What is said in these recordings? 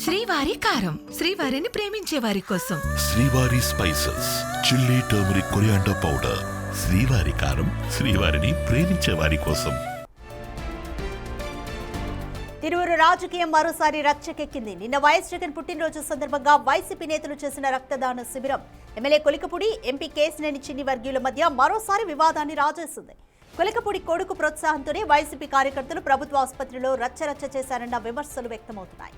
శ్రీవారి కారం, శ్రీవారిని ప్రేమించే వారి కోసం. శ్రీవారి spices, chilli, turmeric, coriander powder. శ్రీవారి కారం, శ్రీవారిని ప్రేమించే వారి కోసం. తిరువురు రాజకీయం మరోసారి రచ్చకెక్కింది. నిన్న వైఎస్ జగన్ పుట్టినరోజు సందర్భంగా వైసీపీ నేతలు చేసిన రక్తదాన శిబిరం ఎమ్మెల్యే కొలికపూడి, ఎంపీ కేశినేని చిన్ని వర్గీయుల మధ్య మరోసారి వివాదాన్ని రాజేసింది. కొలికపూడి కొడుకు ప్రోత్సాహంతోనే వైసీపీ కార్యకర్తలు ప్రభుత్వ ఆసుపత్రిలో రచ్చరచ్చ చేశారన్న విమర్శలు వ్యక్తమవుతున్నాయి.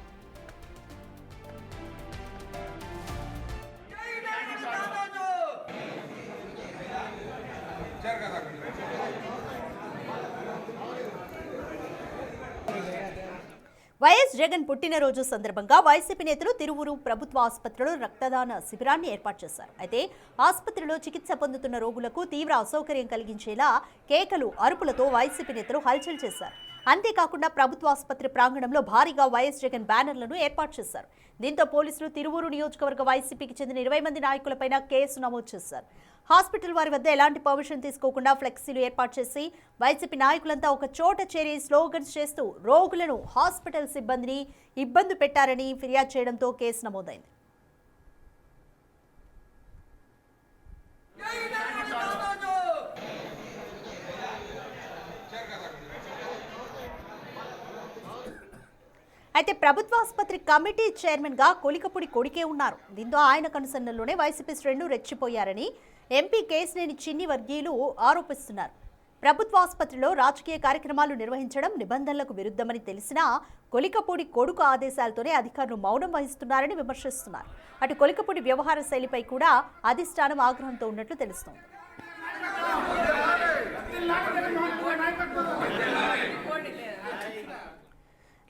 వైఎస్ జగన్ పుట్టినరోజు సందర్భంగా వైసీపీ నేతలు తిరువురు ప్రభుత్వ ఆసుపత్రిలో రక్తదాన శిబిరాన్ని ఏర్పాటు చేశారు. అయితే ఆసుపత్రిలో చికిత్స పొందుతున్న రోగులకు తీవ్ర అసౌకర్యం కలిగించేలా కేకలు, అరుపులతో వైసీపీ నేతలు హల్చల్ చేశారు. అంతేకాకుండా ప్రభుత్వ ఆసుపత్రి ప్రాంగణంలో భారీగా వైఎస్ జగన్ బ్యానర్లను ఏర్పాటు చేశారు. దీంతో పోలీసులు తిరువురు నియోజకవర్గ వైసీపీకి చెందిన 20 మంది నాయకులపైన కేసు నమోదు చేశారు. హాస్పిటల్ వారి వద్ద ఎలాంటి పర్మిషన్ తీసుకోకుండా ఫ్లెక్సీలు ఏర్పాటు చేసి వైసీపీ నాయకులంతా ఒక చోట చేరి స్లోగన్స్ చేస్తూ రోగులను, హాస్పిటల్ సిబ్బందిని ఇబ్బంది పెట్టారని ఫిర్యాదు చేయడంతో కేసు నమోదైంది. అయితే ప్రభుత్వ ఆసుపత్రి కమిటీ చైర్మన్ గా కొలికపూడి కొడుకే ఉన్నారు. దీంతో ఆయన కనుసన్నల్లోనే వైసీపీ శ్రేణులు రెచ్చిపోయారని ఎంపీ కేశినేని చిన్ని వర్గీయులు ఆరోపిస్తున్నారు. ప్రభుత్వ ఆసుపత్రిలో రాజకీయ కార్యక్రమాలు నిర్వహించడం నిబంధనలకు విరుద్ధమని తెలిసినా కొలికపూడి కొడుకు ఆదేశాలతోనే అధికారులు మౌనం వహిస్తున్నారని విమర్శిస్తున్నారు. అటు కొలికపూడి వ్యవహార శైలిపై కూడా అధిష్టానం ఆగ్రహంతో ఉన్నట్లు తెలుస్తోంది.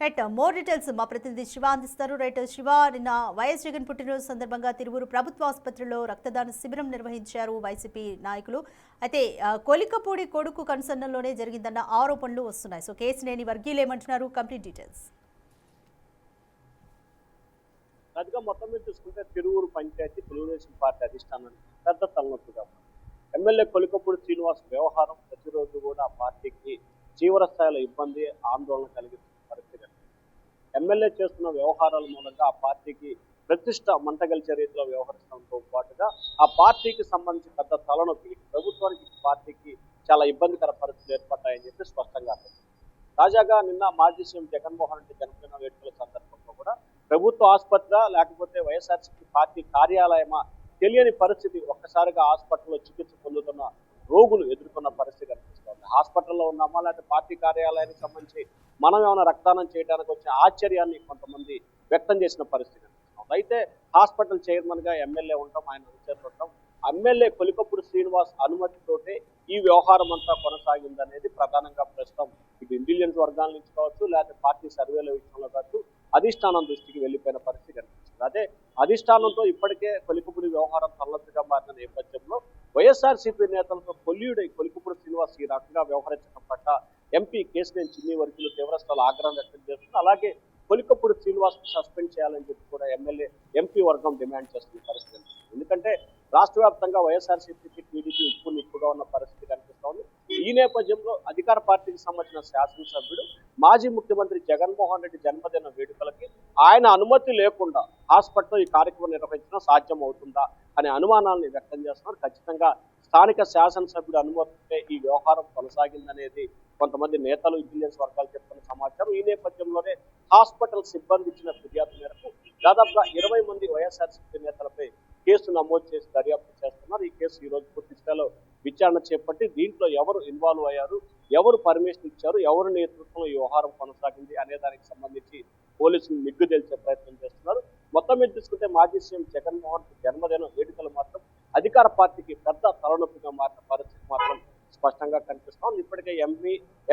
రైట్, మోర్ డీటెయిల్స్ మా ప్రతినిధి శివ అందిస్తారు. రైట్ శివ, నిన్న వైఎస్ జగన్ పుట్టినరోజు సందర్భంగా తిరువురు ప్రభుత్వ ఆసుపత్రిలో రక్తదాన శిబిరం నిర్వహించారు వైసీపీ నాయకులు. అయితే కొలికపూడి కొడుకు కన్సర్న్లోనే జరిగిందన్న ఆరోపణలు వస్తున్నాయి. సో కేశినేని వర్గీయులు ఏమంటున్నారు? Complete details. అదిగా మొత్తం మీద చూసుకుంటే తిరువురు పంచాయతీ తెలుగుదేశం పార్టీ అధిష్టానానికి పెద్ద తలనొప్పిగా ఉంది. ఎమ్మెల్యే కొలికపూడి శ్రీనివాస్ వ్యవహారం ప్రతిరోజు కూడా పార్టీకి తీవ్ర స్థాయిలో ఇబ్బంది, ఆందోళన కలిగిస్తున్న పరిస్థితి. ఎమ్మెల్యే చేస్తున్న వ్యవహారాల మూలంగా ఆ పార్టీకి ప్రతిష్ట మంటగలిచే రీతిలో వ్యవహరించడంతో పాటుగా ఆ పార్టీకి సంబంధించి పెద్ద తలనొప్పి, ప్రభుత్వానికి పార్టీకి చాలా ఇబ్బందికర పరిస్థితులు ఏర్పడ్డాయని చెప్పి స్పష్టంగా అర్థం. తాజాగా నిన్న మాజీ సీఎం జగన్మోహన్ రెడ్డి జన్మదిన వేడుకల సందర్భంలో కూడా ప్రభుత్వ ఆసుపత్రి లేకపోతే వైఎస్ఆర్సీపీ పార్టీ కార్యాలయమా తెలియని పరిస్థితి ఒక్కసారిగా హాస్పిటల్లో చికిత్స పొందుతున్న రోగులు ఎదుర్కొన్న పరిస్థితి కనిపిస్తుంది. హాస్పిటల్లో ఉన్నామా లేకపోతే పార్టీ కార్యాలయానికి సంబంధించి మనం ఏమైనా రక్తదానం చేయడానికి వచ్చిన ఆశ్చర్యాన్ని కొంతమంది వ్యక్తం చేసిన పరిస్థితి కనిపిస్తుంది. అయితే హాస్పిటల్ చైర్మన్ గా ఎమ్మెల్యే ఉంటాం, ఆయన అనుచరులు ఉంటాం. ఎమ్మెల్యే కొలికపూడి శ్రీనివాస్ అనుమతితోటే ఈ వ్యవహారం అంతా కొనసాగిందనేది ప్రధానంగా ప్రస్తుతం ఇటు ఇంటెలిజెన్స్ వర్గాల నుంచి కావచ్చు, లేకపోతే పార్టీ సర్వేల విషయంలో కావచ్చు అధిష్టానం దృష్టికి వెళ్లిపోయిన పరిస్థితి కనిపిస్తుంది. అదే అధిష్టానంతో ఇప్పటికే కొలికపూడి వ్యవహారం తలనొప్పిగా మారిన నేపథ్యంలో వైఎస్ఆర్సీపీ నేతలతో కొల్లుడై కొలికపూడి శ్రీనివాస్ ఈ రకంగా వ్యవహరించడం పట్ల ఎంపీ కేశినేని చిన్ని వర్గీయులు తీవ్రస్థాయిలో ఆగ్రహం వ్యక్తం చేస్తున్నారు. అలాగే కొలికపూడి శ్రీనివాస్ సస్పెండ్ చేయాలని చెప్పి కూడా ఎంపీ వర్గం డిమాండ్ చేస్తున్న పరిస్థితి. ఎందుకంటే రాష్ట్ర వ్యాప్తంగా వైఎస్ఆర్సీపీకి టీడీపీ ఉప్పు నిప్పుగా ఉన్న పరిస్థితి కనిపిస్తోంది. ఈ నేపథ్యంలో అధికార పార్టీకి సంబంధించిన శాసనసభ్యుడు మాజీ ముఖ్యమంత్రి జగన్మోహన్ రెడ్డి జన్మదిన వేడుకలకి ఆయన అనుమతి లేకుండా హాస్పిటల్లో ఈ కార్యక్రమం నిర్వహించడం సాధ్యం అవుతుందా అనే అనుమానాలను వ్యక్తం చేస్తున్నారు. ఖచ్చితంగా స్థానిక శాసనసభ్యుడు అనుమతిస్తే ఈ వ్యవహారం కొనసాగిందనేది కొంతమంది నేతలు, ఇంటెలిజెన్స్ వర్గాలు చెప్తున్న సమాచారం. ఈ నేపథ్యంలోనే హాస్పిటల్ సిబ్బంది ఇచ్చిన ఫిర్యాదు మేరకు దాదాపుగా 20 మంది వైఎస్ఆర్సీపీ నేతలపై కేసు నమోదు చేసి దర్యాప్తు చేస్తున్నారు. ఈ కేసు ఈ రోజు పూర్తి స్థాయిలో విచారణ చేపట్టి దీంట్లో ఎవరు ఇన్వాల్వ్ అయ్యారు, ఎవరు పర్మిషన్ ఇచ్చారు, ఎవరు నేతృత్వంలో ఈ వ్యవహారం కొనసాగింది అనే దానికి సంబంధించి పోలీసులు నిగ్గు తెలిసే ప్రయత్నం చేస్తున్నారు. మొత్తం మీద చూసుకుంటే మాజీ సీఎం జగన్మోహన్ జన్మదిన వేడుకలు మాత్రం అధికార పార్టీకి పెద్ద తలనొప్పిగా మారిన పరిస్థితి మాత్రం స్పష్టంగా కనిపిస్తోంది. ఇప్పటికే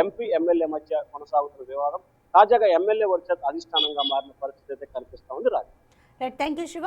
ఎంపీ ఎమ్మెల్యే మధ్య కొనసాగుతున్న వివాదం తాజాగా ఎమ్మెల్యే వర్సెస్ అధిష్టానంగా మారిన పరిస్థితి అయితే కనిపిస్తోంది. రాజు, థ్యాంక్ యూ శివ.